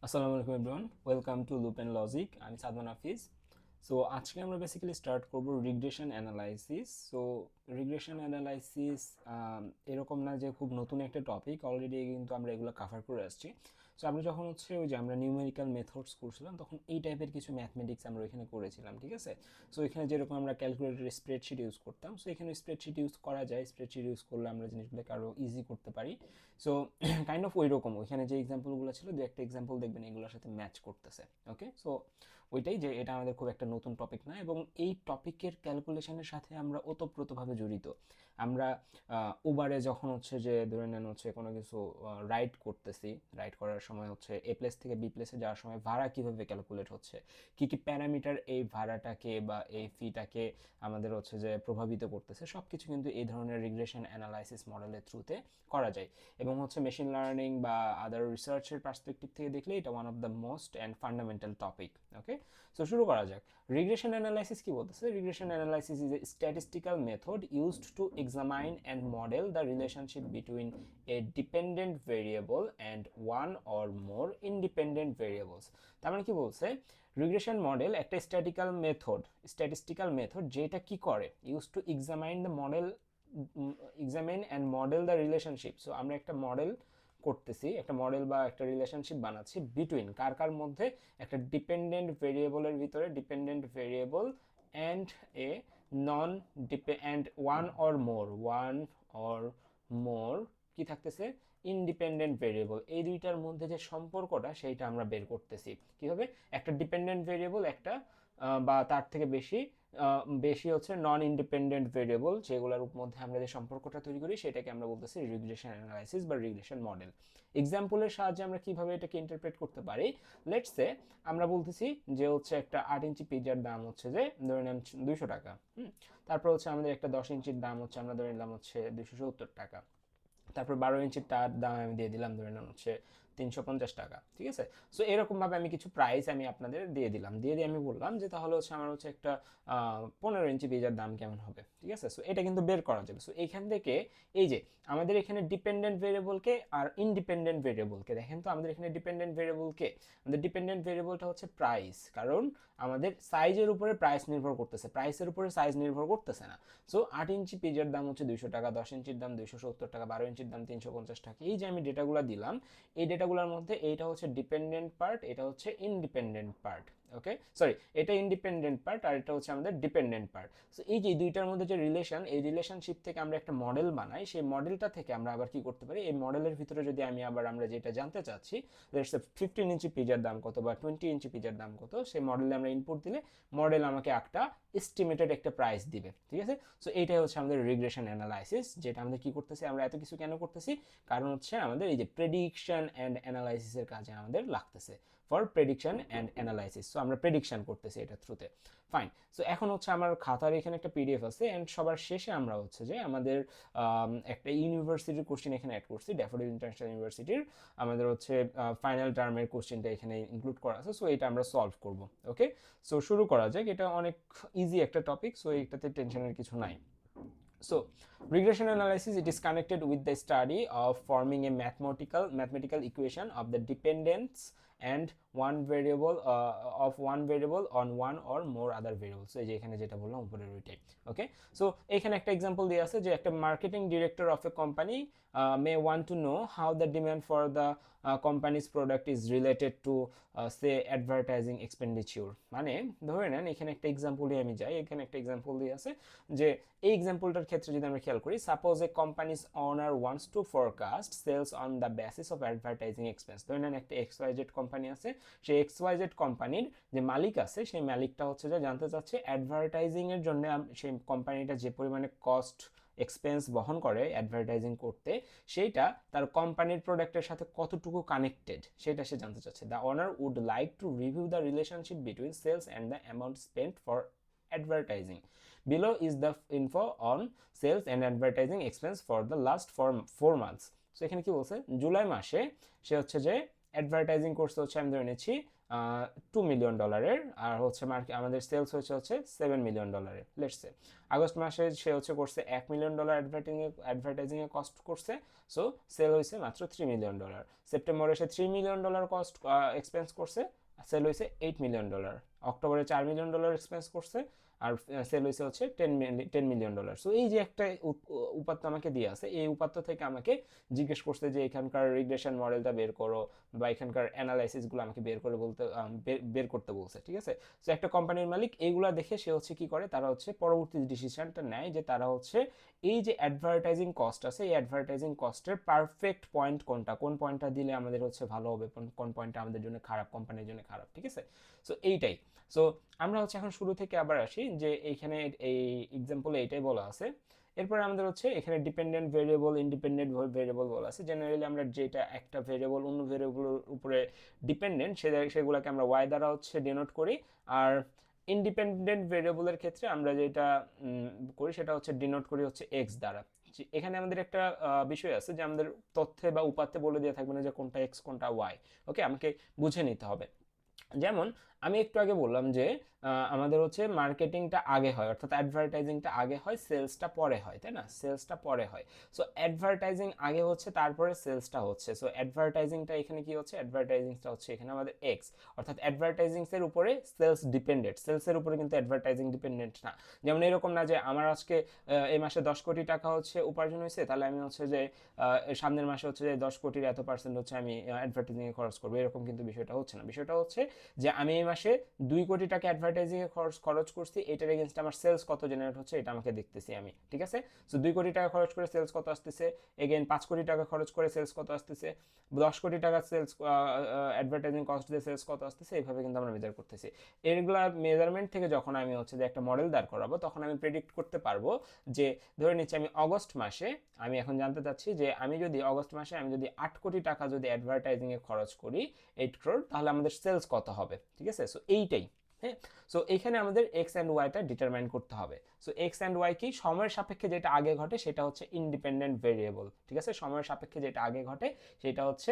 আসসালামু আলাইকুম everyone, welcome to loop and logic. আমি সাদমান হাফিজ। সো আজকে আমরা বেসিক্যালি স্টার্ট করব regression analysis. So regression analysis এরকম না যে খুব নতুন একটা টপিক, অলরেডি কিন্তু আমরা এগুলো কাভার করে আসছি। সো আমরা যখন ওই যে আমরা নিউমেরিক্যাল মেথডস করছিলাম তখন এই টাইপের কিছু ম্যাথমেটিক্স আমরা ওইখানে করেছিলাম, ঠিক আছে? সো এখানে যেরকম আমরা ক্যালকুলেটর স্প্রেডশিট ইউজ করতাম, সো এখানে স্প্রেডশিট ইউজ করা যায়। স্প্রেডশিট ইউজ করলে আমরা জিনিসগুলোকে আরও ইজি করতে পারি। সো কাইন্ড অফ ওই রকম ওইখানে যে এক্সাম্পলগুলো ছিল, দু একটা এক্সাম্পল দেখবেন এগুলোর সাথে ম্যাচ করতেছে। ওকে, সো ওইটাই যে এটা আমাদের খুব একটা নতুন টপিক না, এবং এই টপিকের ক্যালকুলেশনের সাথে আমরা ওতপ্রোতভাবে জড়িত। আমরা উবারে যখন যে ধরে নেন কোনো কিছু রাইড করতেছি, রাইড করার সময় এ প্লেস থেকে বি প্লেসে যাওয়ার সময় ভাড়া কীভাবে ক্যালকুলেট হচ্ছে, কী কী প্যারামিটার এই ভাড়াটাকে বা এই ফিটাকে আমাদের যে প্রভাবিত করতেছে, সব কিছু কিন্তু এই ধরনের রিগ্রেশন অ্যানালাইসিস মডেলের থ্রুতে করা যায়। এবং মেশিন লার্নিং বা আদার রিসার্চের পার্সপেক্টিভ থেকে দেখলে এটা one of the most and fundamental topic. Okay, so শুরু করা যাক। রিগ্রেশন অ্যানালাইসিস কি বলতেছে? Regression analysis is a statistical method used to examine and model the relationship between A dependent variable and one or more independent variables. তার মানে কি বলছে? Regression model একটা স্ট্যাটিস্টিক্যাল মেথড যেটা কি করে, use to examine the model, examine and model the relationship. So আমরা একটা মডেল করতেছি, একটা মডেল বা একটা রিলেশনশিপ বানাচ্ছি বিটুইন কার কার মধ্যে, একটা ডিপেন্ডেন্ট ভেরিয়েবলের ভিতরে dependent variable and a non and one or more কি থাকতেছে, ইন্ডিপেন্ডেন্ট ভেরিয়েবল। এই দুইটার মধ্যে যে সম্পর্কটা সেইটা আমরা বের করতেছি কিভাবে? একটা ডিপেন্ডেন্ট ভেরিয়েবল, একটা বা তার থেকে বেশি বেশি নন ইন্ডিপেন্ডেন্ট ভেরিয়েবল, যেগুলোর মধ্যে আমরা যে সম্পর্কটা তৈরি করি সেটাকে আমরা বলতেছি রিগ্রেশন অ্যানালাইসিস বা রিগ্রেশন মডেল। এক্সাম্পলের সাহায্যে আমরা কিভাবে এটাকে ইন্টারপ্রেট করতে পারি? লেটস সে আমরা বলতেছি যে একটা 8 ইঞ্চি পিজার দাম যে ধরে নেন 200 টাকা। তারপর আমাদের একটা 10 ইঞ্চির দাম আমরা ধরে নিলাম 270 টাকা। তারপর 12 ইঞ্চির তার দাম আমি দিয়ে দিলাম ধরে নেন 350 টাকা, ঠিক আছে? সো এরকমভাবে আমি কিছু প্রাইস আমি আপনাদের দিয়ে দিলাম, দিয়ে দিয়ে আমি বললাম যে তাহলে আমার একটা 15 ইঞ্চি পিজার দাম কেমন হবে, ঠিক আছে? সো এটা কিন্তু বের করা যাবে। সো এইখান থেকে এই যে আমাদের এখানে ডিপেন্ডেন্ট ভেরিয়েবলকে আর ইন্ডিপেন্ডেন্ট ভেরিয়েবলকে দেখেন, তো আমাদের এখানে ডিপেন্ডেন্ট ভেরিয়েবলকে, আমাদের ডিপেন্ডেন্ট ভেরিয়েবলটা প্রাইস, কারণ আমাদের সাইজের উপরে প্রাইস নির্ভর করতেছে, প্রাইসের উপরে সাইজ নির্ভর করতেছে না। সো 8 ইঞ্চি পিজের দাম 200 টাকা, 10 ইঞ্চির দাম 270 টাকা, 12 ইঞ্চির দাম 350 টাকা। এই যে আমি ডেটাগুলো দিলাম, এই ডেটাগুলোর মধ্যে এইটা ডিপেন্ডেন্ট পার্ট, এটা ইন্ডিপেন্ডেন্ট পার্ট। ওকে, সরি, এটা ইন্ডিপেন্ডেন্ট পার্ট আর এটা আমাদের ডিপেন্ডেন্ট পার্ট। সো এই যে দুইটার মধ্যে যে রিলেশন, এই রিলেশনশিপ থেকে আমরা একটা মডেল বানাই। সেই মডেলটা থেকে আমরা আবার কি করতে পারি, এই মডেলের ভিতরে যদি আমরা যেটা জানতে চাচ্ছি, 15 ইঞ্চি পিজার দাম কত বা 20 ইঞ্চি পিজার দাম কত, সেই মডেলে আমরা ইনপুট দিলে মডেল আমাকে একটা এস্টিমেটেড একটা প্রাইস দিবে, ঠিক আছে? সো এইটাই আমাদের রিগ্রেশন অ্যানালাইসিস, যেটা আমাদের কি করতেছি, আমরা এত কিছু কেন করতেছি? কারণ আমাদের এই যে প্রেডিকশন অ্যান্ড অ্যানালাইসিসের কাজে আমাদের লাগতেছে, for prediction and analysis. So আমরা প্রেডিকশন করতেছি এটা থ্রুতে। ফাইন। সো এখন আমার খাতার এখানে একটা পিডিএফ আছে, অ্যান্ড সবার শেষে আমরা যে আমাদের একটা ইউনিভার্সিটির কোশ্চেন এখানে অ্যাড করছি, ড্যাফোডিল ইন্টারন্যাশনাল ইউনিভার্সিটির। আমাদের ফাইনাল টার্মের কোশ্চেনটা এখানে ইনক্লুড করা আছে। সো এটা আমরা সলভ করব। ওকে, সো শুরু করা যাক। এটা অনেক ইজি একটা টপিক, সো এটাতে টেনশনের কিছু নাই। So, regression analysis, it is connected with the study of forming a mathematical equation of the dependence and one variable on one or more other variables. So এই যে এখানে যেটা বললাম উপরের ওইটাই। ওকে, সো এখানে একটা এক্সাম্পল দেওয়া আছে যে একটা marketing director of a company may want to know how the demand for the company's product is related to say advertising expenditure। মানে ধরে নেন এখানে একটা এক্সাম্পল আমি যাই, এখানে একটা এক্সাম্পল দিয়ে আছে যে এই এক্সাম্পলটার ক্ষেত্রে যদি আমরা খেয়াল করি, suppose a company's owner wants to forecast sales on the basis of advertising expense. ধরে নেন একটা XYZ কোম্পানি আছে, সেই XYZ কোম্পানির যে মালিক আছে, সেই মালিকটা যে জানতে চাচ্ছে অ্যাডভার্টাইজিং এর জন্য সেই কোম্পানিটা যে পরিমাণে কস্ট এক্সপেন্স বহন করে অ্যাডভার্টাইজিং করতে, সেইটা তার কোম্পানির প্রোডাক্টের সাথে কতটুকু কানেক্টেড সেটা সে জানতে চাচ্ছে। The owner would like to review the relationship between sales and the amount spent for advertising. Below is the info on sales and advertising expense for the last 4 months. So এখানে কি বলছে, জুলাই মাসে সে যে advertising করছে হচ্ছে আমি ধরে নিচ্ছি $2 মিলিয়ন, আর হচ্ছে আমাদের সেলস হচ্ছে $7 মিলিয়ন লেটস সে। আগস্ট মাসে সে হচ্ছে করছে $1 মিলিয়ন অ্যাডভার্টাইজিংয়ে কস্ট করছে, সো সেল হয়েছে মাত্র $3 মিলিয়ন। সেপ্টেম্বরে সে $3 মিলিয়ন কস্ট এক্সপেন্স করছে, সেল হয়েছে $8 মিলিয়ন। অক্টোবরে $4 মিলিয়ন এক্সপেন্স করছে, আর সেল হয়েছে হচ্ছে $10 মিলিয়ন। সো এই যে একটা উপাত্ত আমাকে দিয়ে আছে, এই উপাত্ত থেকে আমাকে জিজ্ঞেস করছে যে এখানকার রিগ্রেশন মডেলটা বের করো, বা এখানকার অ্যানালাইসিসগুলো আমাকে বের করে বলতে বের করতে বলছে, ঠিক আছে। সো একটা কোম্পানির মালিক এইগুলা দেখে সে হচ্ছে কি করে, তারা হচ্ছে পরবর্তী ডিসিশনটা নেয় যে তারা হচ্ছে এই যে অ্যাডভার্টাইজিং কস্ট আছে, এই অ্যাডভার্টাইজিং কস্টের পারফেক্ট পয়েন্ট কোনটা, কোন পয়েন্টটা দিলে আমাদের হচ্ছে ভালো হবে, কোন পয়েন্টটা আমাদের জন্য খারাপ, কোম্পানির জন্য খারাপ, ঠিক আছে। সো এইটাই। সো আমরা হচ্ছে এখন শুরু থেকে আবার আসি যে এইখানে এই এক্সাম্পলে এইটাই বলা আছে। এরপরে আমাদের হচ্ছে এখানে ডিপেন্ডেন্ট ভেরিয়েবল, ইন্ডিপেন্ডেন্ট ভেরিয়েবল বলা আছে। জেনারেলি আমরা যেটা একটা ভেরিয়েবল অন্য ভেরিয়েবলের উপরে ডিপেন্ডেন্ট, সেগুলোকে আমরা ওয়াই দ্বারা হচ্ছে ডিনোট করি। আর ইন্ডিপেন্ডেন্ট ভেরিয়েবলের ক্ষেত্রে আমরা যেটা করি সেটা হচ্ছে ডিনোট করি হচ্ছে এক্স দ্বারা। এখানে আমাদের একটা বিষয় আছে যে আমাদের তথ্যে বা উপাত্তে বলে দিয়ে থাকবে না যে কোনটা এক্স কোনটা ওয়াই। ওকে, আমাকে বুঝে নিতে হবে। যেমন আমি একটু আগে বললাম যে আমাদের হচ্ছে মার্কেটিংটা আগে হয়, অর্থাৎ অ্যাডভার্টাইজিংটা আগে হয়, সেলসটা পরে হয়, তাই না? সেলসটা পরে হয়। সো অ্যাডভার্টাইজিং আগে হচ্ছে, তারপরে সেলসটা হচ্ছে। সো অ্যাডভার্টাইজিংটা এখানে কি হচ্ছে, অ্যাডভার্টাইজিংটা হচ্ছে এখানে আমাদের এক্স, অর্থাৎ অ্যাডভার্টাইজিংসের উপরে সেলস ডিপেন্ডেন্ট, সেলসের উপরে কিন্তু অ্যাডভার্টাইজিং ডিপেন্ডেন্ট না। যেমন এরকম না যে আমার আজকে এই মাসে 10 কোটি টাকা হচ্ছে উপার্জন হয়েছে, তাহলে আমি হচ্ছে যে সামনের মাসে হচ্ছে যে 10 কোটির এত পার্সেন্ট হচ্ছে আমি অ্যাডভার্টাইজিংয়ে খরচ করবো, এরকম কিন্তু বিষয়টা হচ্ছে না। বিষয়টা হচ্ছে যে আমি এই মাসে 2 কোটি টাকা অ্যাডভার্টাইজিংয়ে খরচ করছি, এটার এগেনস্ট আমার সেলস কত জেনারেট হচ্ছে এটা আমাকে দেখতেছি আমি, ঠিক আছে। সো 2 কোটি টাকা খরচ করে সেলস কত আসতেছে, এগেন 5 কোটি টাকা খরচ করে সেলস কত আসতেছে, 10 কোটি টাকা সেলস অ্যাডভার্টাইজিং কস্ট দিয়ে সেলস কত আসতেছে, এইভাবে কিন্তু আমরা মেজার করতেছি। এগুলা মেজারমেন্ট থেকে যখন আমি হচ্ছে যে একটা মডেল দাঁড় করাবো, তখন আমি প্রেডিক্ট করতে পারবো যে ধরে নিচ্ছি আমি অগস্ট মাসে, আমি এখন জানতে চাচ্ছি যে আমি যদি অগস্ট মাসে আমি যদি 8 কোটি টাকা যদি অ্যাডভার্টাইজিংয়ে খরচ করি 8 crore, তাহলে আমাদের সেলস কত হবে, ঠিক আছে। সো এইটাই। হ্যাঁ, সো এখানে আমাদের এক্স অ্যান্ড ওয়াইটা ডিটারমাইন করতে হবে। সো এক্স অ্যান্ড ওয়াই কি, সময়ের সাপেক্ষে যেটা আগে ঘটে সেটা হচ্ছে ইন্ডিপেন্ডেন্ট ভেরিয়েবল, ঠিক আছে। সময়ের সাপেক্ষে যেটা আগে ঘটে সেটা হচ্ছে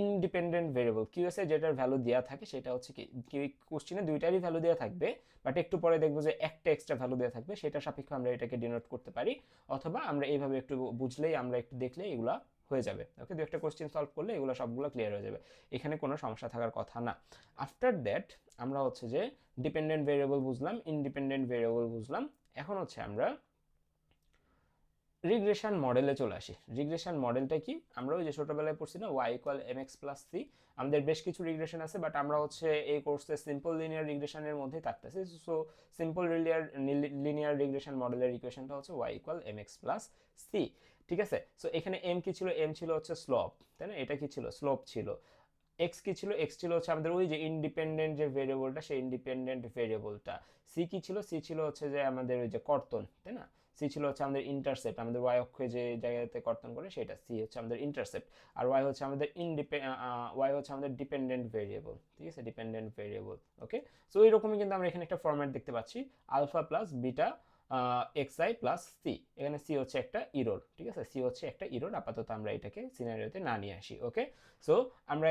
ইন্ডিপেন্ডেন্ট ভেরিয়েবল। কিউএসএ যেটার ভ্যালু দেওয়া থাকে সেটা হচ্ছে কি কোশ্চেনে দুইটারই ভ্যালু দেওয়া থাকবে, বাট একটু পরে দেখবো যে একটা এক্সট্রা ভ্যালু দেওয়া থাকবে, সেটার সাপেক্ষে আমরা এটাকে ডিনোট করতে পারি, অথবা আমরা এইভাবে একটু বুঝলেই, আমরা একটু দেখলেই এগুলা হয়ে যাবে। ওকে, দু একটা কোশ্চেন সলভ করলে এগুলো সবগুলো ক্লিয়ার হয়ে যাবে, এখানে কোনো সমস্যা থাকার কথা না। আফটার দ্যাট আমরা হচ্ছে যে ডিপেন্ডেন্ট ভেরিয়েবল বুঝলাম, ইন্ডিপেন্ডেন্ট ভেরিয়েবল বুঝলাম। এখন হচ্ছে আমরা রিগ্রেশন মডেলে চলে আসি। রিগ্রেশন মডেলটা কি, আমরা ওই যে ছোটবেলায় পড়ছি না y = mx + c, আমাদের বেশ কিছু রিগ্রেশন আছে, বাট আমরা হচ্ছে এই কোর্সে সিম্পল লিনিয়ার রিগ্রেশনের মধ্যেই থাকতেছি। সো সিম্পল লিনিয়ার রিগ্রেশন মডেলের ইকুয়েশনটা হচ্ছে y = mx + c, ঠিক আছে। সো এখানে m কি ছিল, m ছিল হচ্ছে স্লোপ, তাই না? এটা কি ছিল, স্লোপ ছিল। এক্স কি ছিল, এক্স ছিল হচ্ছে আমাদের ওই যে ইন্ডিপেন্ডেন্ট যে ভেরিয়েবলটা, সেই ইন্ডিপেন্ডেন্ট ভেরিয়েবলটা। সি কি ছিল, সি ছিল হচ্ছে যে আমাদের ওই যে কর্তন, তাই না? সি ছিল হচ্ছে আমাদের ইন্টারসেপ্ট, আমাদের ওয়াই অক্ষে যে জায়গাতে কর্তন করে সেটা, সি হচ্ছে আমাদের ইন্টারসেপ্ট। আর ওয়াই হচ্ছে আমাদের ওয়াই হচ্ছে আমাদের ডিপেন্ডেন্ট ভেরিয়েবল, ঠিক আছে, ডিপেন্ডেন্ট ভেরিয়েবল। ওকে, সো এইরকমই কিন্তু আমরা এখানে একটা ফরম্যাট দেখতে পাচ্ছি, alpha plus beta xi plus C. এখানে সি হচ্ছে একটা ইরোর, ঠিক আছে, সি হচ্ছে একটা ইরোর। আপাতত আমরা এটাকে সিনারিওতে না নিয়ে আসি। ওকে, সো আমরা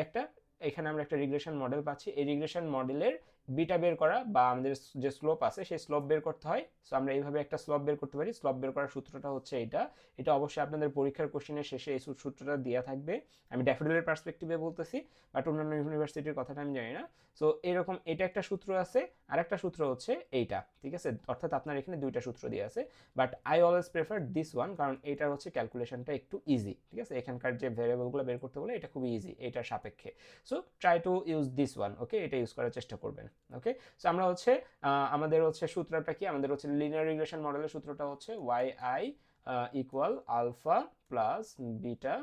এখানে আমরা একটা রিগ্রেশন মডেল পাচ্ছি। এই রিগ্রেশন মডেলের বিটা বের করা বা আমাদের যে স্লোপ আছে সেই স্লোপ বের করতে হয়। সো আমরা এইভাবে একটা স্লোপ বের করতে পারি। স্লোপ বের করার সূত্রটা হচ্ছে এটা। এটা অবশ্যই আপনাদের পরীক্ষার কোশ্চেনের শেষে এই সূত্রটা দেওয়া থাকবে। আমি ড্যাফোডিলের পার্সপেক্টিভে বলতেছি, বাট অন্যান্য ইউনিভার্সিটির কথাটা আমি জানি না। সো এরকম এটা একটা সূত্র আছে, আর একটা সূত্র হচ্ছে এইটা, ঠিক আছে। অর্থাৎ আপনার এখানে দুইটা সূত্র দিয়ে আছে, but I always prefer this one, কারণ এটার হচ্ছে ক্যালকুলেশনটা একটু ইজি, ঠিক আছে। এখানকার যে ভেরিয়েবলগুলো বের করতে বলে এটা খুবই ইজি এটার সাপেক্ষে। So try to use this one, okay, এটা ইউজ করার চেষ্টা করবেন। ওকে, সো আমরা হচ্ছে আমাদের হচ্ছে সূত্রটা কি, আমাদের হচ্ছে লিনিয়ার রিগ্রেশন মডেলের সূত্রটা হচ্ছে yi equal alpha plus beta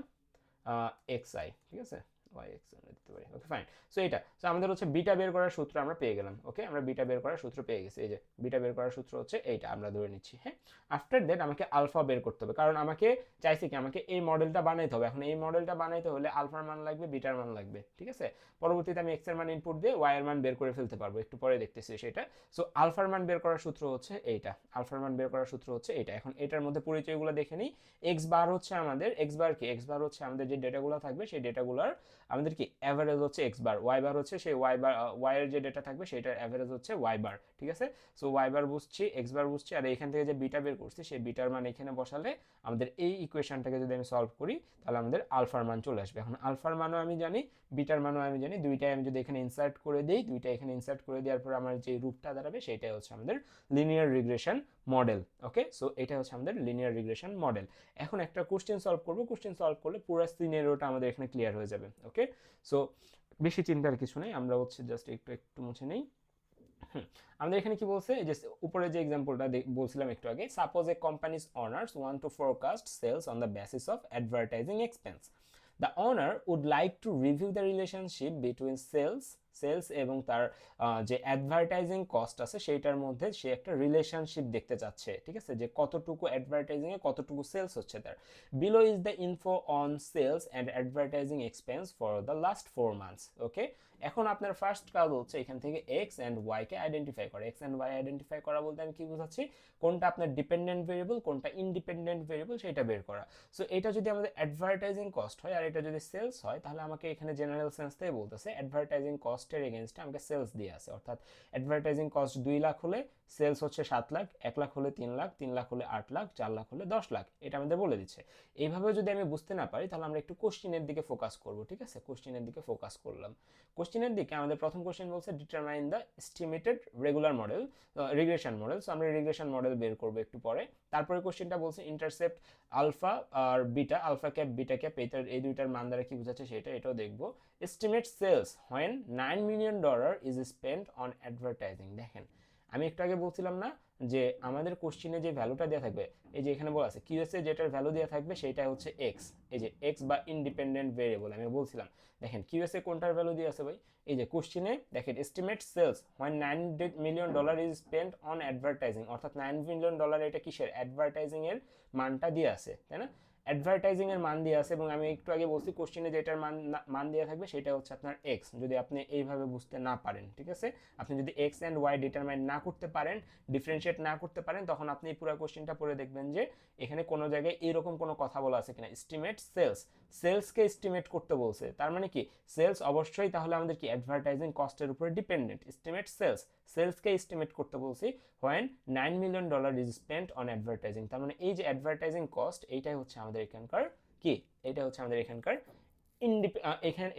xi, ঠিক আছে, yx আমরা দিতে পারি। Okay, fine. সো এটা, সো আমাদের হচ্ছে বিটা বের করার সূত্র আমরা পেয়ে গেলাম। ওকে, আমরা বিটা বের করার সূত্র পেয়ে গেছি, এই যে বিটা বের করার সূত্র হচ্ছে এইটা, আমরা ধরে নিচ্ছি। হ্যাঁ, আফটার দ্যাট আমাকে আলফা বের করতে হবে, কারণ আমাকে চাইছে কি, আমাকে এই মডেলটা বানাইতে হবে। এখন এই মডেলটা বানাইতে হলে আলফার মান লাগবে, বিটার মান লাগবে, ঠিক আছে। পরবর্তীতে আমি এক্স এর মান ইনপুট দিয়ে ওয়াই এর মান বের করে ফেলতে পারবো, একটু পরে দেখতেছি সেটা। সো আলফার মান বের করার সূত্র হচ্ছে এইটা, আলফার মান বের করার সূত্র হচ্ছে এইটা। এখন এটার মধ্যে পরিচয়গুলো দেখে নিই। এক্স বার হচ্ছে আমাদের, এক্স বার কি, এক্স বার হচ্ছে আমাদের যে ডেটাগুলো থাকবে সেই ডেটাগুলোর আমাদের কি অ্যাভারেজ হচ্ছে এক্স বার, ওয়াই বার হচ্ছে সেই ওয়াই এর যে ডেটা থাকবে সেটার অ্যাভারেজ হচ্ছে ওয়াই বার, ঠিক আছে। সো ওয়াই বার বুঝছি, এক্স বার বুঝছি, আর এখান থেকে যে বিটা বের করছি সেই বিটার মান এখানে বসালে আমাদের এই ইকুয়েশনটাকে যদি আমি সলভ করি তাহলে আমাদের আলফার মান চলে আসবে। এখন আলফার মানও আমি জানি, বিটার মানও আমি জানি, দুইটাই আমি যদি এখানে ইনসার্ট করে দিই, দুইটা এখানে ইনসার্ট করে দেওয়ার পর আমার যে রূপটা দাঁড়াবে সেটাই হচ্ছে আমাদের লিনিয়ার রিগ্রেশন মডেল। ওকে, সো এটা হচ্ছে আমাদের লিনিয়ার রিগ্রেশন মডেল। এখন একটা কোশ্চেন সলভ করব, কোশ্চেন সলভ করলে পুরো সিনারিওটা আমাদের এখানে ক্লিয়ার হয়ে যাবে। ওকে, সো বেশি চিন্তার কিছু নেই, আমরা হচ্ছে জাস্ট একটু একটু মুছে নেই। আমাদের এখানে কি বলছে, যে উপরে যে এক্সাম্পলটা বলছিলাম একটু আগে, suppose a company's owners want to forecast sales on the basis of advertising expense. The owner would like to review the relationship between sales এবং তার যে অ্যাডভার্টাইজিং কস্ট আছে সেইটার মধ্যে সে একটা রিলেশনশিপ দেখতে চাচ্ছে, ঠিক আছে, যে কতটুকু অ্যাডভার্টাইজিং এ কতটুকু সেলস হচ্ছে তার। Below is the info on sales and advertising expense for the last 4 months. ওকে, এখন আপনার ফার্স্ট কাজ হচ্ছে এখান থেকে এক্স অ্যান্ড ওয়াই কে আইডেন্টিফাই করা। এক্স অ্যান্ড ওয়াই আইডেন্টিফাই করা বলতে আমি কি বোঝাচ্ছি, কোনটা আপনার ডিপেন্ডেন্ট ভেরিয়েবল কোনটা ইন্ডিপেন্ডেন্ট ভেরিয়েবল সেটা বের করা। সো এটা যদি আমাদের অ্যাডভার্টাইজিং কস্ট হয় আর এটা যদি সেলস হয়, তাহলে আমাকে এখানে জেনারেল সেন্স থেকে বলতেছে অ্যাডভার্টাইজিং কস্টের এগেনস্টে আমাকে সেলস দিয়ে আছে, অর্থাৎ অ্যাডভার্টাইজিং কস্ট 2 লাখ হলে সেলস হচ্ছে 7 লাখ, 1 লাখ হলে 3 লাখ, 3 লাখ হলে 8 লাখ, 4 লাখ হলে 10 লাখ, এটা আমাদের বলে দিচ্ছে। এইভাবে যদি আমি বুঝতে না পারি তাহলে আমরা একটু কোশ্চেনের দিকে ফোকাস করব, ঠিক আছে। কোশ্চেনের দিকে ফোকাস করলাম। কোশ্চেনের দিকে আমাদের প্রথম কোশ্চেন বলছে determine the estimated regular model regression model. So আমরা রিগ্রেশন মডেল বের করব একটু পরে। তারপরে কোশ্চেনটা বলছে ইন্টারসেপ্ট আলফা আর beta, alpha cap beta cap, এই দুইটার মান দ্বারা কি বোঝাচ্ছে সেটা, এটাও দেখব। Estimate sales when $9 million is spent on advertising. দেখেন আমি একটু আগে বলছিলাম না যে আমাদের কোশ্চেনে যে ভ্যালুটা দেওয়া থাকবে, এই যে এখানে বলা আছে কিউএসএ যেটার ভ্যালু দেওয়া থাকবে সেটা হচ্ছে এক্স, এই যে এক্স বা ইন্ডিপেন্ডেন্ট ভেরিয়েবল আমি বলছিলাম। দেখেন কিউএসএ কোনটার ভ্যালু দিয়ে আছে ভাই, এই যে কোশ্চেনে দেখেন estimate sales when $9 million is spent on advertising, অর্থাৎ $9 million এটা কিসের, অ্যাডভার্টাইজিং এর মানটা দিয়ে আছে, তাই না। অ্যাডভার্টাইজিং এর মান দিয়ে আছে এবং আমি একটু আগে বলছি কোশ্চেনে যেটার মান দেওয়া থাকবে সেটা হচ্ছে আপনার এক্স, যদি আপনি এইভাবে বুঝতে না পারেন, ঠিক আছে। আপনি যদি এক্স অ্যান্ড ওয়াই ডিটারমাইন না করতে পারেন, ডিফারেন্সিয়েট না করতে পারেন, তখন আপনি এই পুরো কোশ্চেনটা পড়ে দেখবেন যে এখানে কোনো জায়গায় এরকম কোনো কথা বলা আছে কিনা। এস্টিমেট সেলসকে এস্টিমেট করতে বলছে, তার মানে কি সেলস অবশ্যই তাহলে আমাদের কি অ্যাডভার্টাইজিং কস্টের উপরে ডিপেন্ডেন্ট। এস্টিমেট সেলসকে এস্টিমেট করতে বলছি when $9 million is spent on advertising, তার মানে এই যে অ্যাডভার্টাইজিং কস্ট এইটাই হচ্ছে আমাদের এখানকার কি, এটা হচ্ছে আমাদের এখানকার এখানে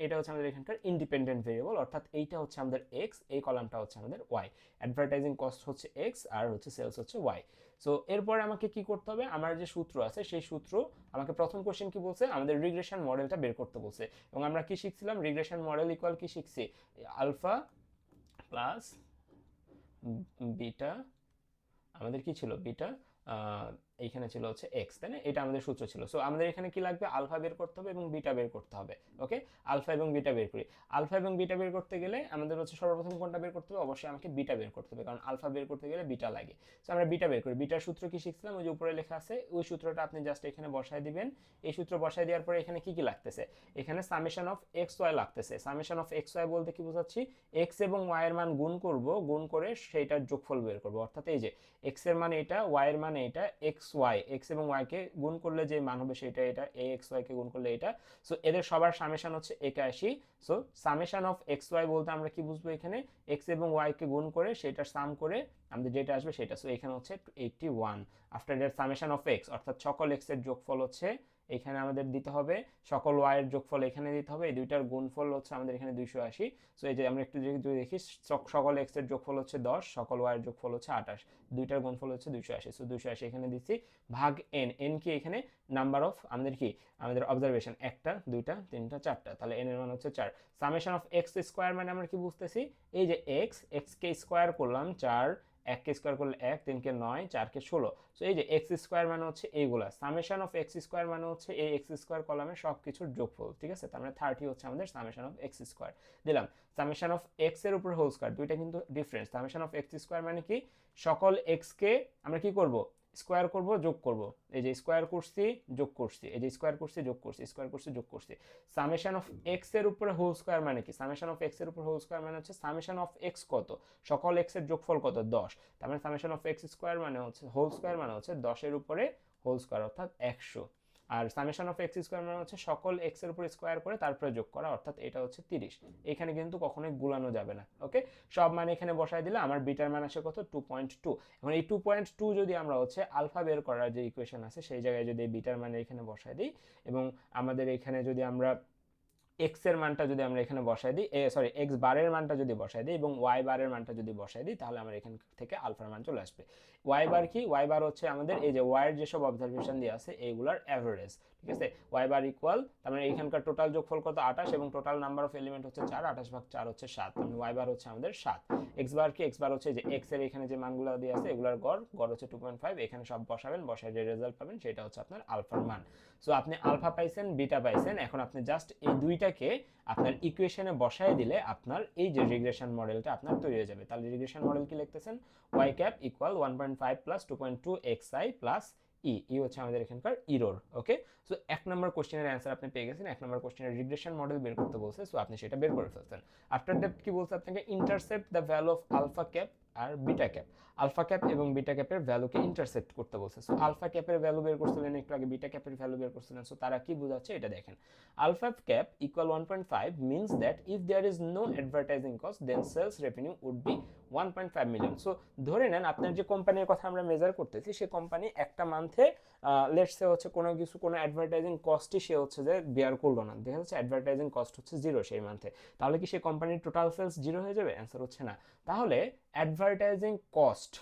এটা হচ্ছে আমাদের এখানকার ইন্ডিপেন্ডেন্ট ভেরিয়েবল, অর্থাৎ এইটা হচ্ছে আমাদের এক্স, এই কলামটা হচ্ছে আমাদের ওয়াই। অ্যাডভার্টাইজিং কস্ট হচ্ছে এক্স আর হচ্ছে সেলস হচ্ছে ওয়াই। সো এরপরে আমাকে কি করতে হবে, আমার যে সূত্র আছে সেই সূত্র, আমাকে প্রথম কোশ্চেন কি বলছে, আমাদের রিগ্রেশন মডেলটা বের করতে বলছে। এবং আমরা কি শিখছিলাম, রিগ্রেশন মডেল ইকুয়াল কি শিখছি, আলফা প্লাস বিটা, আমাদের কি ছিল বিটা, এইখানে ছিল হচ্ছে এক্স, তাই না, এটা আমাদের সূত্র ছিল। সো আমাদের এখানে কি লাগবে, আলফা বের করতে হবে এবং বিটা বের করতে হবে। ওকে, আলফা এবং বিটা বের করি। আলফা এবং বিটা বের করতে গেলে আমাদের হচ্ছে সর্বপ্রথম কোনটা বের করতে হবে, অবশ্যই আমাকে বিটা বের করতে হবে, কারণ আলফা বের করতে গেলে বিটা লাগে। সো আমরা বিটা বের করি। বিটার সূত্র কি শিখছিলাম, ওই যে উপরে লেখা আছে, ওই সূত্রটা আপনি জাস্ট এখানে বসায় দিবেন। এই সূত্র বসায় দেওয়ার পরে এখানে কি কি লাগতেছে, এখানে সামেশন অফ এক্স ওয়াই লাগতেছে। সামেশন অফ এক্স ওয়াই বলতে কি বোঝাচ্ছি, এক্স এবং ওয়াই এর মান গুণ করব, গুণ করে সেইটার যোগফল বের করব, অর্থাৎ এই যে এক্স এর মানে এটা, ওয়াই এর মানে এটা, এক্স ওয়াই, এক্স এবং ওয়াই কে গুণ করলে যে মান হবে সেটা এটা, এ এক্স ওয়াই কে গুণ করলে এটা। সো এদের সবার সামেশন হচ্ছে 81। So summation of X Y বলতে আমরা কি বুঝবো, এখানে এক্স এবং ওয়াই কে গুণ করে সেটার সাম করে আমাদের যেটা আসবে সেটা। সো এখানে হচ্ছে 81 after that summation of x, অর্থাৎ সকল এক্স এর যোগফল হচ্ছে এখানে আমাদের দিতে হবে, সকল ওয়াই এর যোগফল এখানে দিতে হবে, এই দুইটার গুণফল হচ্ছে আমাদের এখানে 280। সো এই যে আমরা একটু যদি দেখি, সকল এক্স এর যোগফল হচ্ছে 10, সকল ওয়াই এর যোগফল হচ্ছে 28, দুইটার গুণফল হচ্ছে 280। সো 280 এখানে দিচ্ছি, ভাগ এন, এন কি এখানে নাম্বার অফ আমাদের কি, আমাদের অবজারভেশন, একটা দুইটা তিনটা চারটা, তাহলে এন এর মান হচ্ছে 4। সামেশন অফ এক্স স্কোয়ার মানে আমরা কি বুঝতেছি, এই যে এক্স কে স্কোয়ার করলাম 4, 1 কে স্কোয়ার করলে 1, 3 কে 9, 4 কে 16। সো এই যে এক্স স্কোয়ার মানে হচ্ছে এইগুলা, সামেশন অফ এক্স স্কোয়ার মানে হচ্ছে এই এক্স স্কোয়ার কলামের সব কিছুর যোগফল, ঠিক আছে। তার মানে 30 হচ্ছে আমাদের সামেশন অফ এক্স স্কোয়ার দিলাম। সামেশন অফ এক্স এর উপর হোল স্কোয়ার, দুইটা কিন্তু difference. Summation of x square মানে কি, সকল এক্স কে আমরা কি করব, স্কোয়ার করব, যোগ করব, এই যে স্কোয়ার করছি যোগ করছি, এই যে স্কোয়ার করছি যোগ করছি, স্কোয়ার করছি যোগ করছি। সামেশন অফ এক্স এর উপরে হোল স্কোয়ার মানে কি, সামেশন অফ এক্স এর উপর হোল স্কোয়ার মানে হচ্ছে সামেশন অফ এক্স কত, সকল এক্স এর যোগফল কত, 10। তার মানে সামেশন অফ এক্স স্কোয়ার মানে হচ্ছে হোল স্কোয়ার মানে হচ্ছে 10 এর উপরে হোল স্কোয়ার, অর্থাৎ 100। আর সামেশন অফ এক্স স্কোয়ার মানে হচ্ছে সকল এক্স এর উপর স্কোয়ার করে তারপরে যোগ করা, অর্থাৎ এটা হচ্ছে 30। এখানে কিন্তু কখনোই গুলানো যাবে না। ওকে, সব মান এখানে বসাই দিলে আমার বিটার মান আসে কত 2.2। এখন এই 2.2 যদি আমরা হচ্ছে আলফা বের করার যে ইকুয়েশন আছে সেই জায়গায় যদি বিটার মান এখানে বসাই দিই এবং আমাদের এখানে যদি আমরা এক্স এর মানটা যদি আমরা এখানে বসাই দিই, সরি এক্স বারের মানটা যদি বসাই দিই এবং ওয়াই বারের মানটা যদি বসাই দিই, তাহলে আমার এখান থেকে আলফার মান চলে আসবে। ওয়াই বার কি? ওয়াই বার হচ্ছে আমাদের এই যে ওয়াই এর যেসব অবজারভেশন দিয়ে আছে এইগুলার অ্যাভারেজ, ঠিক আছে। ওয়াই বার ইকুয়াল, তার মানে এখানকার টোটাল যোগফল কত 28 এবং টোটাল নাম্বার অফ এলিমেন্ট হচ্ছে 4, 28 ভাগ 4 হচ্ছে 7, মানে ওয়াই বার হচ্ছে আমাদের 7। এক্স বার কি? এক্স বার হচ্ছে যে এক্স এর এখানে যে মানগুলো দিয়ে আছে এগুলার গড়, গড় হচ্ছে 2.5, এখানে সব বসাবেন, বসায় যে রেজাল্ট পাবেন সেটা হচ্ছে আপনার আলফার মান। সো আপনি আলফা পাইছেন, বিটা পাইছেন, এখন আপনি জাস্ট এই দুইটাকে আপনার ইকুয়েশনে বসায় দিলে আপনার এই যে রিগ্রেশন মডেলটা আপনার তৈরি হয়ে যাবে। তাহলে রিগ্রেশন মডেল কি লিখতেছেন? Y cap equal 1.5 plus 2.2 xi plus e হচ্ছে আমাদের এখানকার ইরোর। ওকে, সো এক নম্বর কোশ্চেনের অ্যান্সার আপনি পেয়ে গেছেন। এক নম্বর কোশ্চেনের রিগ্রেশন মডেল বের করতে বলছে, সো আপনি সেটা বের করে ফেলছেন। আফটার দ্যাট কি বলছে আপনাকে? Intercept the value of alpha cap আর বিটা ক্যাপ। আলফা ক্যাপ এবং বিটা ক্যাপের ভ্যালুকে ইন্টারসেপ্ট করতে বলছে। সো আলফা ক্যাপের ভ্যালু বের করছিলেন একটু আগে, বিটা ক্যাপের ভ্যালু বের করছিলেন। সো তারা কি বোঝাচ্ছে এটা দেখেন। Alpha cap equal 1.5 means that if there is no advertising cost then sales revenue would be 1.5 million. So ধরে নেন আপনার যে কোম্পানির কথা আমরা মেজার করতেছি সে কোম্পানি একটা মান্থে লেটস সে হচ্ছে কোনো কিছু কোনো অ্যাডভার্টাইজিং কস্টই সে হচ্ছে যে বিয়ার করলো না, দেখা যাচ্ছে অ্যাডভার্টাইজিং কস্ট হচ্ছে 0 সেই মান্থে, তাহলে কি সেই কোম্পানির টোটাল সেলস 0 হয়ে যাবে? অ্যান্সার হচ্ছে না। তাহলে অ্যাডভার্টাইজিং কস্ট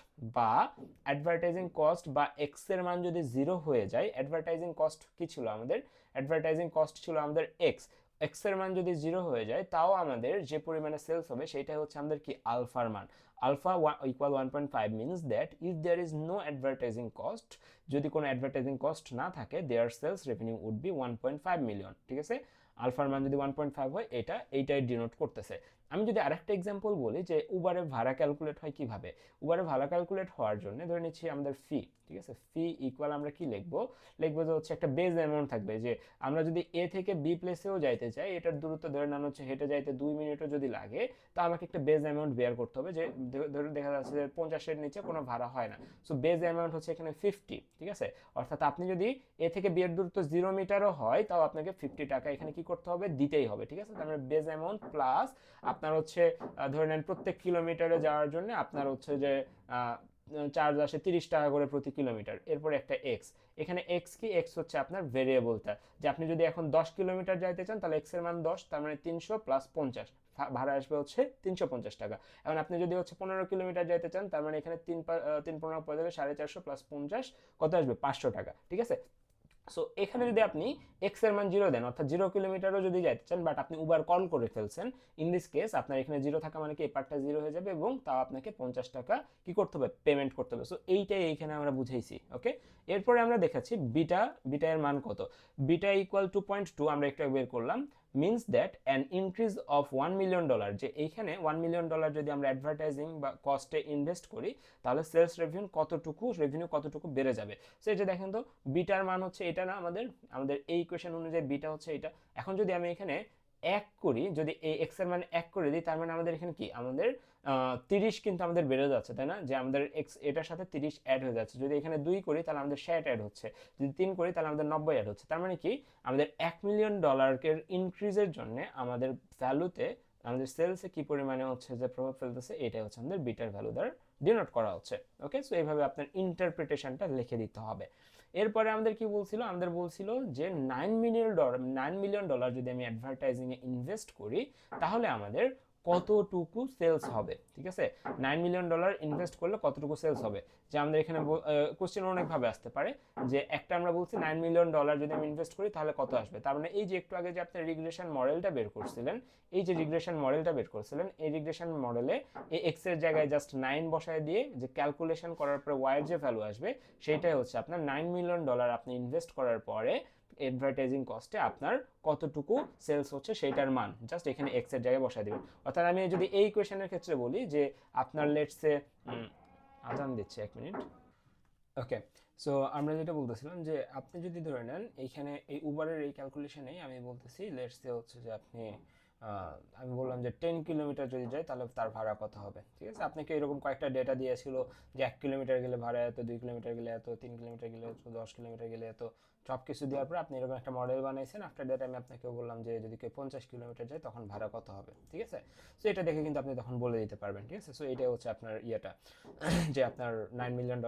বা এক্স এর মান যদি 0 হয়ে যায়, অ্যাডভার্টাইজিং কস্ট কি ছিল আমাদের? অ্যাডভার্টাইজিং কস্ট ছিল আমাদের এক্স এর মান যদি 0 হয়ে যায় তাও আমাদের যে পরিমাণে সেলস হবে সেটাই হচ্ছে আমাদের কি আলফার মান। Alpha equal 1.5 means that if there is no advertising cost, যদি কোনো অ্যাডভার্টাইজিং কস্ট না থাকে, there sales revenue would be 1.5 million. ঠিক আছে, আলফার মান যদি 1.5 হয় এইটাই ডিনোট করতেছে। আমি যদি আরেকটা এক্সাম্পল বলি যে উবারে ভাড়া ক্যালকুলেট হয় কিভাবে। উবারে ভাড়া ক্যালকুলেট হওয়ার জন্য ধরে নিচ্ছি আমাদের ফি, ঠিক আছে, ফি ইকুয়াল আমরা কি লিখবো যে হচ্ছে একটা বেজ অ্যামাউন্ট থাকবে, যে আমরা যদি এ থেকে বি প্লেসেও যাইতে চাই, এটার দূরত্ব ধরে নেন হচ্ছে হেঁটে যাইতে 2 মিনিটও যদি লাগে, তা আমাকে একটা বেজ অ্যামাউন্ট বেয়ার করতে হবে, যে ধরে দেখা যাচ্ছে যে 50-এর নিচে কোনো ভাড়া হয় না। সো বেজ অ্যামাউন্ট হচ্ছে এখানে 50, ঠিক আছে। অর্থাৎ আপনি যদি এ থেকে বি এর দূরত্ব 0 মিটারও হয় তাও আপনাকে 50 টাকা এখানে কি করতে হবে? দিতেই হবে, ঠিক আছে। তার মানে বেজ অ্যামাউন্ট প্লাস আপনার হচ্ছে ধরে নেন প্রত্যেক কিলোমিটারে যাওয়ার জন্য আপনার হচ্ছে যে চার্জ আসে 30 টাকা করে প্রতি কিলোমিটার, এরপরে একটা এক্স। এখানে এক্স কি? এক্স হচ্ছে আপনার ভেরিয়েবলটা, যে আপনি যদি এখন 10 কিলোমিটার যাইতে চান তাহলে এক্স এর মান 10, তার মানে 300 প্লাস 50 ভাড়া আসবে হচ্ছে 350 টাকা। এখন আপনি যদি হচ্ছে 15 কিলোমিটার যাইতে চান তার মানে এখানে 3 15 450 প্লাস 50 কত আসবে? 500 টাকা, ঠিক আছে। সো এখানে যদি আপনি এক্স এর মান 0 দেন, অর্থাৎ 0 কিলোমিটারও যদি যাইতে চান, বাট আপনি উবার কল করে ফেলছেন, ইন দিস কেস আপনার এখানে 0 থাকা মানে কি এই পার্টটা 0 হয়ে যাবে এবং তাও আপনাকে 50 টাকা কি করতে হবে? পেমেন্ট করতে হবে। সো এইটাই এইখানে আমরা বুঝাইছি। ওকে, এরপরে আমরা দেখাচ্ছি বিটা এর মান কত। বিটা ইকুয়াল 2.2 আমরা একটু বের করলাম, means that an increase of $1 million, যে এইখানে $1 মিলিয়ন যদি আমরা অ্যাডভার্টাইজিং বা কস্টে ইনভেস্ট করি তাহলে সেলস রেভিনিউ কতটুকু বেড়ে যাবে। সো এটা দেখেন তো, বিটার মান হচ্ছে এটা না, আমাদের এই ইকুয়েশন অনুযায়ী বিটা হচ্ছে এটা। এখন যদি আমি এখানে এক করি, যদি এই এক্স এর মানে এক করে দিই, তার মানে আমাদের এখানে কি? আমাদের 30 কিন্তু আমাদের বেড়ে যাচ্ছে, তাই না? যে আমাদের এক্স এটার সাথে 30 অ্যাড হয়ে যাচ্ছে। যদি এখানে 2 করি তাহলে আমাদের 60 অ্যাড হচ্ছে, যদি 3 করি তাহলে আমাদের 90 অ্যাড হচ্ছে। তার মানে কি? আমাদের $1 মিলিয়ন ইনক্রিজের জন্য আমাদের ভ্যালুতে, আমাদের সেলসে কি পরিমাণে হচ্ছে যে প্রভাব ফেলতেছে, এটাই হচ্ছে আমাদের বিটার ভ্যালু দ্বারা ডিনোট করা হচ্ছে। ওকে, সো এইভাবে আপনার ইন্টারপ্রিটেশনটা লিখে দিতে হবে। এরপরে আমাদের কি বলছিল? আমাদের বলছিল যে $9 মিলিয়ন যদি আমি অ্যাডভার্টাইজিংয়ে ইনভেস্ট করি তাহলে আমাদের কতটুকু সেলস হবে, ঠিক আছে। $9 মিলিয়ন ইনভেস্ট করলে কতটুকু সেলস হবে, যে আমাদের এখানে কোশ্চেন অনেকভাবে আসতে পারে, যে একটা আমরা বলছি $9 মিলিয়ন যদি আমি ইনভেস্ট করি তাহলে কত আসবে। তার মানে এই যে একটু আগে যে আপনি রিগ্রেশন মডেলটা বের করছিলেন, এই রিগ্রেশন মডেলে এই এক্স এর জায়গায় জাস্ট 9 বসায় দিয়ে যে ক্যালকুলেশন করার পরে ওয়াই এর যে ভ্যালু আসবে সেটাই হচ্ছে আপনার $9 মিলিয়ন আপনি ইনভেস্ট করার পরে অ্যাডভার্টাইজিং কস্টে আপনার কতটুকু সেলস হচ্ছে সেইটার মান জাস্ট এখানে এক্স এর জায়গায় বসায় দিবেন। অর্থাৎ আমি যদি এই ইকুয়েশনের ক্ষেত্রে বলি যে আপনার লেটস সে আজান দিচ্ছে 1 মিনিট। ওকে, সো আমরা যেটা বলতেছিলাম যে আপনি যদি ধরে নেন এইখানে এই উবারের এই ক্যালকুলেশনেই আমি বলতেছি লেটস সে হচ্ছে যে আপনি আমি বললাম যে 10 কিলোমিটার যদি যায় তাহলে তার ভাড়া কত হবে, ঠিক আছে। আপনাকে এরকম কয়েকটা ডেটা দিয়েছিল যে 1 কিলোমিটার গেলে ভাড়া এত, 2 কিলোমিটার গেলে এত, 3 কিলোমিটার গেলে এত, 10 কিলোমিটার গেলে এত, সব কিছু দেওয়ার পর আপনি এরকম একটা মডেল বানাইছেন। আফটার দ্যাট আমি আপনাকে বললাম যে যদি কেউ 50 কিলোমিটার যায় তখন ভাড়া কত হবে, ঠিক আছে। সো এটা দেখে কিন্তু আপনি তখন বলে দিতে পারবেন, ঠিক আছে। সো এটাই হচ্ছে আপনার ইয়েটা যে আপনার $9 মিলিয়ন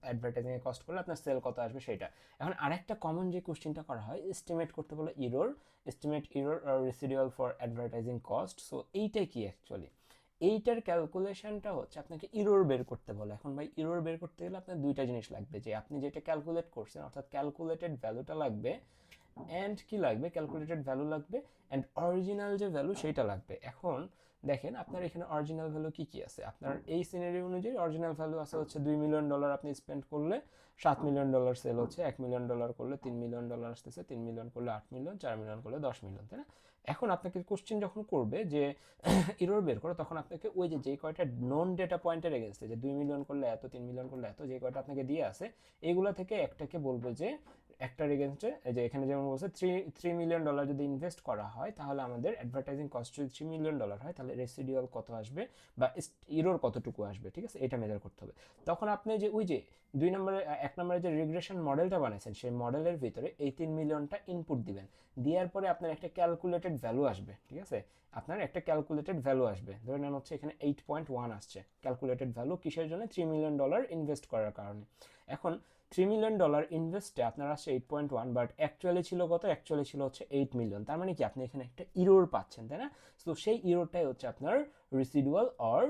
অ্যাডভার্টাইজিংয়ে কস্ট করলে আপনার সেল কত আসবে সেটা। এখন আরেকটা কমন যে কোশ্চেনটা করা হয় এস্টিমেট করতে বলে ইরোর, এস্টিমেট ইরোর আর residual for advertising cost. So এইটা কি অ্যাকচুয়ালি, এইটার ক্যালকুলেশনটা হচ্ছে আপনাকে ইরোর বের করতে বলে। এখন ভাই ইরোর বের করতে গেলে আপনার দুইটা জিনিস লাগবে, যে আপনি যেটা ক্যালকুলেট করছেন অর্থাৎ ক্যালকুলেটেড ভ্যালুটা লাগবে, অ্যান্ড কি লাগবে, ক্যালকুলেটেড ভ্যালু লাগবে, অ্যান্ড অরিজিনাল যে ভ্যালু সেটা লাগবে। এখন দেখেন আপনার এখানে অরিজিনাল ভ্যালু কি কি আছে। আপনার এই সিনারিও অনুযায়ী অরিজিনাল ভ্যালু আছে হচ্ছে $2 মিলিয়ন আপনি স্পেন্ড করলে $7 মিলিয়ন সেল হচ্ছে, $1 মিলিয়ন করলে $3 মিলিয়ন আসতেছে, 3 মিলিয়ন করলে 8 মিলিয়ন, 4 মিলিয়ন করলে 10 মিলিয়ন, তাই না। এখন আপনাকে কোশ্চেন যখন করবে যে ইরোর বের করো, তখন আপনাকে ওই যে কয়টা নন ডেটা পয়েন্টের এগেনস্টে যে 2 মিলিয়ন করলে এত, 3 মিলিয়ন করলে এত, যে কয়টা আপনাকে দিয়ে আছে এইগুলা থেকে একটাকে বলবে যে একটার এগেনস্টে, যে এখানে যেমন বলছে $3 মিলিয়ন যদি ইনভেস্ট করা হয় তাহলে আমাদের অ্যাডভার্টাইজিং কস্ট যদি $3 মিলিয়ন হয় তাহলে রেসিডিউয়াল কত আসবে বা ইরোর কতটুকু আসবে, ঠিক আছে, এটা মেজার করতে হবে। তখন আপনি যে ওই যে 1 নম্বরে যে রিগ্রেশন মডেলটা বানাইছেন সেই মডেলের ভিতরে এই 3 মিলিয়নটা ইনপুট দিবেন, দেওয়ার পরে আপনার একটা ক্যালকুলেটেড ভ্যালু আসবে, ঠিক আছে। আপনার একটা ক্যালকুলেটেড ভ্যালু আসবে, ধরে নেন হচ্ছে এখানে 8.1 আসছে ক্যালকুলেটেড ভ্যালু, কিসের জন্য, $3 মিলিয়ন ইনভেস্ট করার কারণে। এখন $3 মিলিয়ন ইনভেস্টে আপনার আসছে 8.1, বাট অ্যাকচুয়ালি ছিল কত, অ্যাকচুয়ালি ছিল হচ্ছে 8 মিলিয়ন। তার মানে কি আপনি এখানে একটা ইরোর পাচ্ছেন, তাই না। তো সেই ইরোরটাই হচ্ছে আপনার residual or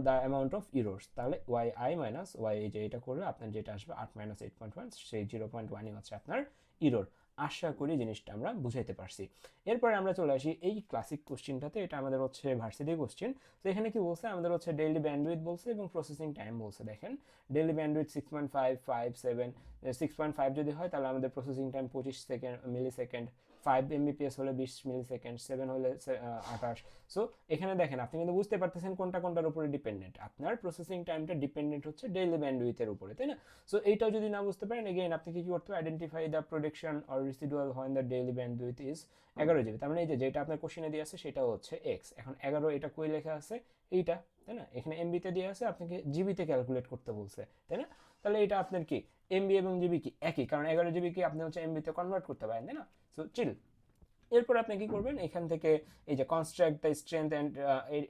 the amount of errors. তাহলে ওয়াই মাইনাস ওয়াই, এই যে এটা করলে আপনার যেটা আসবে 8 মাইনাস 8.1, সেই 0.1ই হচ্ছে আপনার ইরোর। আশা করি জিনিসটা আমরা বুঝাইতে পারছি। এরপরে আমরা চলে আসি এই ক্লাসিক কোশ্চেনটাতে, এটা আমাদের হচ্ছে ভার্সিটি কোশ্চেন। তো এখানে কি বলছে, আমাদের হচ্ছে ডেইলি ব্যান্ডউইথ বলছে এবং প্রসেসিং টাইম বলছে। দেখেন ডেইলি ব্যান্ডউইথ 6.557, 6.5 যদি হয় তাহলে আমাদের প্রসেসিং টাইম 25 মিলি সেকেন্ড, 5 Mbps হলে 20 মিলি সেকেন্ড, 7 হলে 28। সো এখানে দেখেন আপনি কিন্তু বুঝতে পারতেছেন কোনটা কোনটার উপরে ডিপেন্ডেন্ট। আপনার প্রসেসিং টাইমটা ডিপেন্ডেন্ট হচ্ছে ডেইলি ব্যান্ডউইথের উপরে, তাই না। সো এইটাও যদি না বুঝতে পারেন, এগেইন আপনি কি করতে হবে, identify the production or residual when the daily bandwidth is 11 GB। তার মানে এই যে যেটা আপনার কোশ্চেনে দিয়ে আছে সেটা হচ্ছে এক্স। এখন 11 এটা কই লেখা আছে, এইটা, তাই না। এখানে এমবিতে দিয়ে আছে, আপনাকে জিবিতে ক্যালকুলেট করতে বলছে, তাই না। তাহলে এটা আপনার কি এমবি এবং জিবি কি একই, কারণ 11 GB কি আপনি হচ্ছে এমবিতে কনভার্ট করতে পারেন, তাই না। সো চিল। এরপর আপনি কি করবেন, এখান থেকে এই যে কনস্ট্রাক্ট দ্য স্ট্রেংথ অ্যান্ড,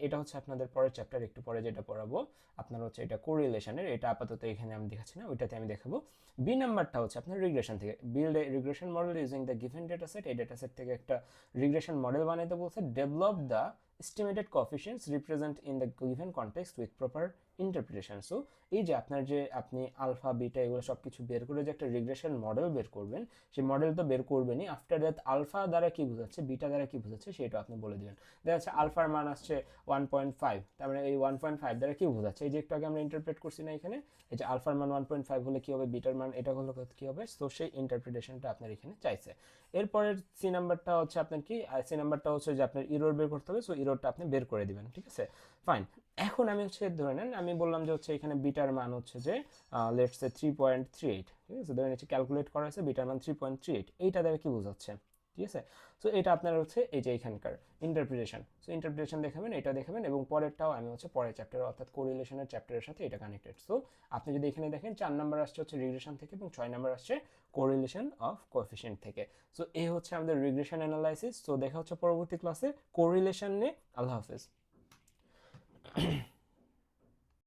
এটা হচ্ছে আপনাদের পরের চ্যাপ্টার, একটু পরে যেটা পড়াবো আপনার হচ্ছে এটা কোরিলেশনের, এটা আপাতত এখানে আমি দেখাচ্ছি না, ওইটাতে আমি দেখাবো। বি নাম্বারটা হচ্ছে আপনার রিগ্রেশন থেকে, build a regression model using the given data set. এই ডেটা সেট থেকে একটা রিগ্রেশন মডেল বানাইতে বলছে। Develop the estimated coefficients represent in the given context with proper interpretation. So এই যে আপনার যে আপনি আলফা বিটা এগুলো সব কিছু বের করে যে একটা রিগ্রেশন মডেল বের করবেন, সেই মডেল তো বের করবেনই, আফটার দ্যাট আলফা দ্বারা কি বোঝাচ্ছে, বিটা দ্বারা কি বোঝাচ্ছে সেটা আপনি বলে দিবেন। দেখা যাচ্ছে আলফার মান আসছে 1.5, তার মানে এই 1.5 দ্বারা কি বোঝাচ্ছে, এই যে একটু আগে আমরা ইন্টারপ্রেট করছি না এখানে, এই যে আলফার মান 1.5 হলে কি হবে, বিটার মান এটা হলো কি হবে। তো সেই ইন্টারপ্রিটেশনটা আপনার এখানে চাইছে। এরপরের সি নাম্বারটা হচ্ছে আপনার কি, সি নাম্বারটা হচ্ছে যে আপনার ইরোর বের করতে হবে। সো ইরোরটা আপনি বের করে দিবেন, ঠিক আছে, ফাইন। এখন আমি হচ্ছে ধরে নেন আমি বললাম যে হচ্ছে এখানে বিটার মান হচ্ছে যে লেটস সে 3.38, ঠিক আছে, ধরে নিচ্ছি ক্যালকুলেট করা হয়েছে বিটার মান 3.38, এইটা দ্বারা কি বোঝাচ্ছে, ঠিক আছে। সো এটা আপনার হচ্ছে এই যে এখানকার ইন্টারপ্রিটেশন। সো ইন্টারপ্রিটেশন দেখাবেন, এটা দেখাবেন, এবং পরেরটাও আমি হচ্ছে পরের চ্যাপ্টার অর্থাৎ কোরিলেশনের চ্যাপ্টারের সাথে এটা কানেক্টেড। সো আপনি যদি এখানে দেখেন 4 নাম্বার আসছে হচ্ছে রিগ্রেশন থেকে এবং 6 নাম্বার আসছে কোরিলেশন অফ কোএফিসিয়েন্ট থেকে। সো এই হচ্ছে আমাদের রিগ্রেশন অ্যানালাইসিস। সো দেখা হচ্ছে পরবর্তী ক্লাসে কোরিলেশন নিয়ে। আল্লাহ হাফেজ।